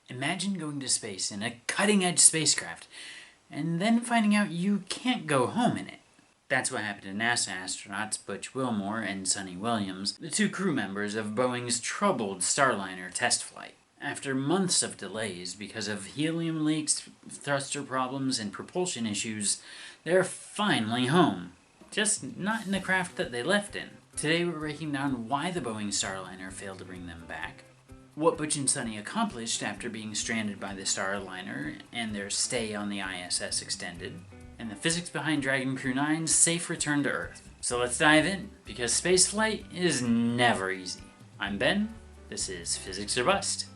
Imagine going to space in a cutting-edge spacecraft, and then finding out you can't go home in it. That's what happened to NASA astronauts Butch Wilmore and Suni Williams, the two crew members of Boeing's troubled Starliner test flight. After months of delays because of helium leaks, thruster problems, and propulsion issues, they're finally home. Just not in the craft that they left in. Today we're breaking down why the Boeing Starliner failed to bring them back, what Butch and Suni accomplished after being stranded by the Starliner and their stay on the ISS extended, and the physics behind Dragon Crew 9's safe return to Earth. So let's dive in, because spaceflight is never easy. I'm Ben, this is Physics or Bust.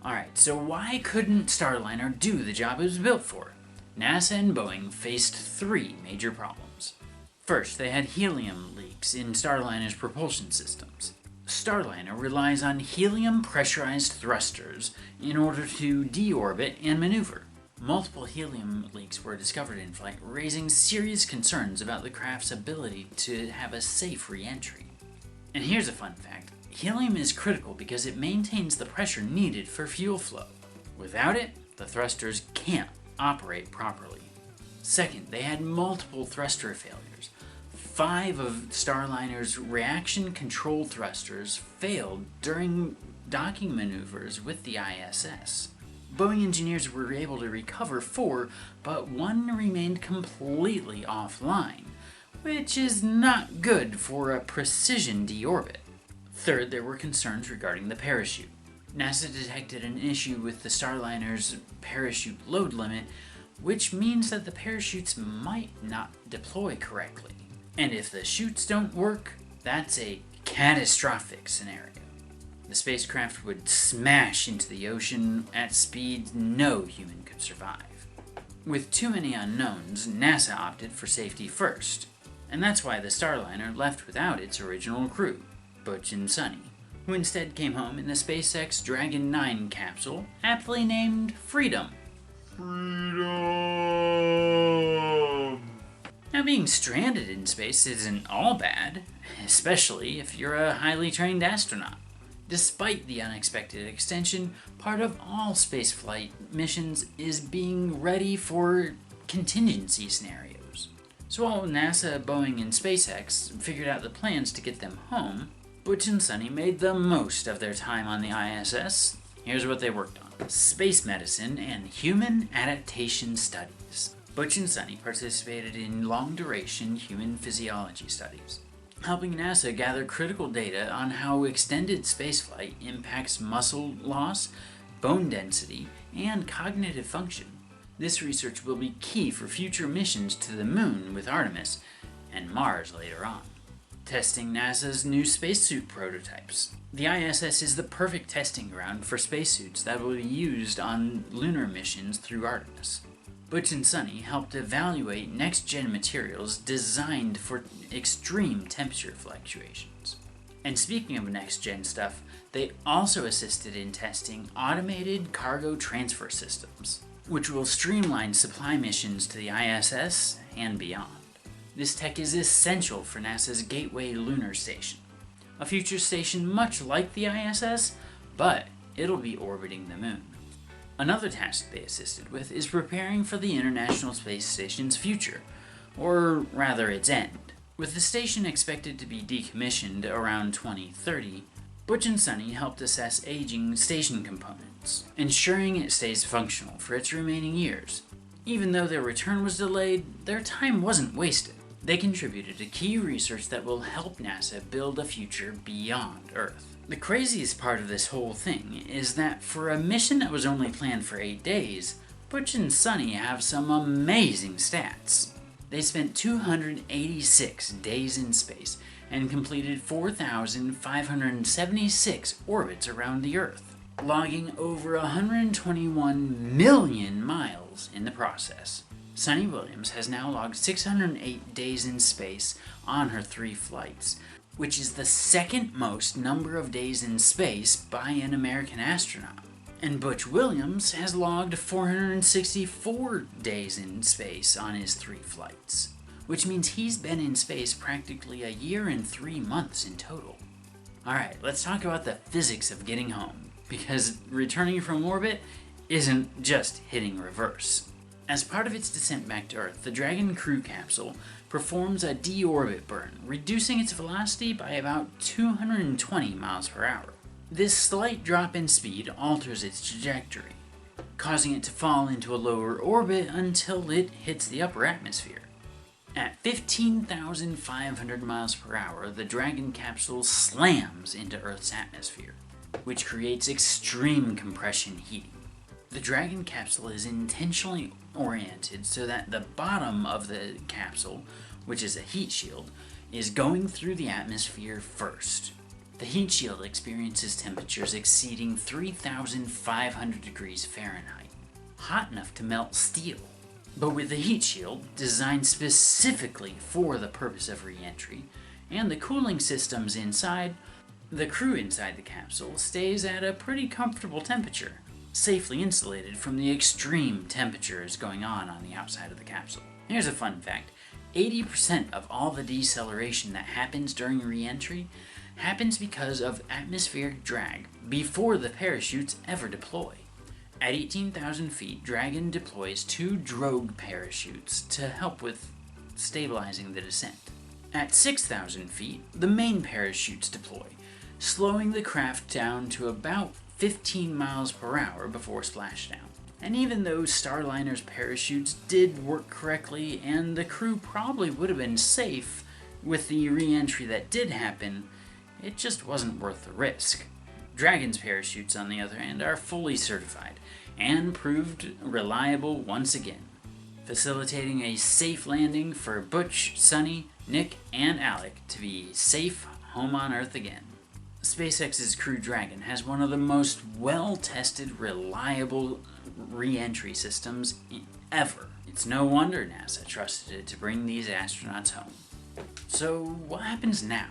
Alright, so why couldn't Starliner do the job it was built for? NASA and Boeing faced three major problems. First, they had helium leaks in Starliner's propulsion systems. Starliner relies on helium pressurized thrusters in order to deorbit and maneuver. Multiple helium leaks were discovered in flight, raising serious concerns about the craft's ability to have a safe re-entry. And here's a fun fact. Helium is critical because it maintains the pressure needed for fuel flow. Without it, the thrusters can't operate properly. Second, they had multiple thruster failures. 5 of Starliner's reaction control thrusters failed during docking maneuvers with the ISS. Boeing engineers were able to recover 4, but 1 remained completely offline, which is not good for a precision deorbit. Third, there were concerns regarding the parachute. NASA detected an issue with the Starliner's parachute load limit, which means that the parachutes might not deploy correctly. And if the chutes don't work, that's a catastrophic scenario. The spacecraft would smash into the ocean at speeds no human could survive. With too many unknowns, NASA opted for safety first, and that's why the Starliner left without its original crew, Butch and Suni, who instead came home in the SpaceX Dragon capsule, aptly named Freedom. Now, being stranded in space isn't all bad, especially if you're a highly trained astronaut. Despite the unexpected extension, part of all spaceflight missions is being ready for contingency scenarios. So while NASA, Boeing, and SpaceX figured out the plans to get them home, Butch and Suni made the most of their time on the ISS. Here's what they worked on: space medicine and human adaptation studies. Butch and Suni participated in long-duration human physiology studies, helping NASA gather critical data on how extended spaceflight impacts muscle loss, bone density, and cognitive function. This research will be key for future missions to the Moon with Artemis and Mars later on. Testing NASA's new spacesuit prototypes. The ISS is the perfect testing ground for spacesuits that will be used on lunar missions through Artemis. Butch and Suni helped evaluate next-gen materials designed for extreme temperature fluctuations. And speaking of next-gen stuff, they also assisted in testing automated cargo transfer systems, which will streamline supply missions to the ISS and beyond. This tech is essential for NASA's Gateway Lunar Station, a future station much like the ISS, but it'll be orbiting the Moon. Another task they assisted with is preparing for the International Space Station's future, or rather its end. With the station expected to be decommissioned around 2030, Butch and Suni helped assess aging station components, ensuring it stays functional for its remaining years. Even though their return was delayed, their time wasn't wasted. They contributed to key research that will help NASA build a future beyond Earth. The craziest part of this whole thing is that for a mission that was only planned for 8 days, Butch and Suni have some amazing stats. They spent 286 days in space and completed 4,576 orbits around the Earth, logging over 121 million miles in the process. Suni Williams has now logged 608 days in space on her 3 flights, which is the second most number of days in space by an American astronaut. And Butch Williams has logged 464 days in space on his 3 flights, which means he's been in space practically a year and 3 months in total. Alright, let's talk about the physics of getting home, because returning from orbit isn't just hitting reverse. As part of its descent back to Earth, the Dragon crew capsule performs a deorbit burn, reducing its velocity by about 220 miles per hour. This slight drop in speed alters its trajectory, causing it to fall into a lower orbit until it hits the upper atmosphere. At 15,500 miles per hour, the Dragon capsule slams into Earth's atmosphere, which creates extreme compression heating. The Dragon capsule is intentionally oriented so that the bottom of the capsule, which is a heat shield, is going through the atmosphere first. The heat shield experiences temperatures exceeding 3,500 degrees Fahrenheit, hot enough to melt steel. But with the heat shield, designed specifically for the purpose of re-entry, and the cooling systems inside, the crew inside the capsule stays at a pretty comfortable temperature, safely insulated from the extreme temperatures going on the outside of the capsule. Here's a fun fact. 80% of all the deceleration that happens during re-entry happens because of atmospheric drag before the parachutes ever deploy. At 18,000 feet, Dragon deploys 2 drogue parachutes to help with stabilizing the descent. At 6,000 feet, the main parachutes deploy, slowing the craft down to about 15 miles per hour before splashdown. And even though Starliner's parachutes did work correctly and the crew probably would have been safe with the re-entry that did happen, it just wasn't worth the risk. Dragon's parachutes, on the other hand, are fully certified and proved reliable once again, facilitating a safe landing for Butch, Suni, Nick, and Alec to be safe home on Earth again. SpaceX's Crew Dragon has one of the most well-tested, reliable re-entry systems ever. It's no wonder NASA trusted it to bring these astronauts home. So what happens now?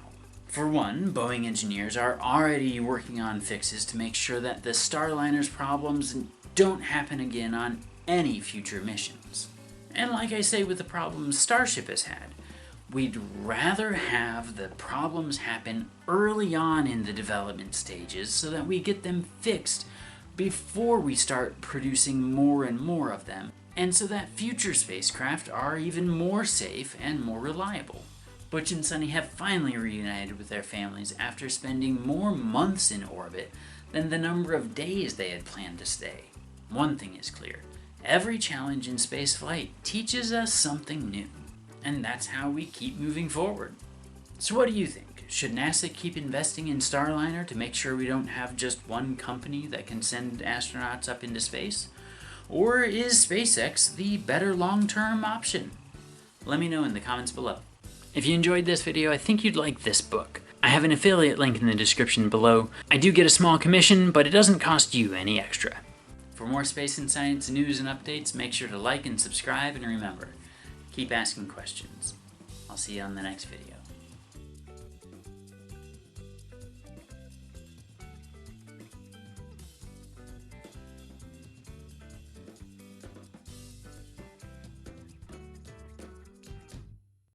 For one, Boeing engineers are already working on fixes to make sure that the Starliner's problems don't happen again on any future missions. And like I say with the problems Starship has had, we'd rather have the problems happen early on in the development stages so that we get them fixed before we start producing more and more of them, and so that future spacecraft are even more safe and more reliable. Butch and Suni have finally reunited with their families after spending more months in orbit than the number of days they had planned to stay. One thing is clear: every challenge in spaceflight teaches us something new. And that's how we keep moving forward. So what do you think? Should NASA keep investing in Starliner to make sure we don't have just one company that can send astronauts up into space? Or is SpaceX the better long-term option? Let me know in the comments below. If you enjoyed this video, I think you'd like this book. I have an affiliate link in the description below. I do get a small commission, but it doesn't cost you any extra. For more space and science news and updates, make sure to like and subscribe, and remember, keep asking questions. I'll see you on the next video.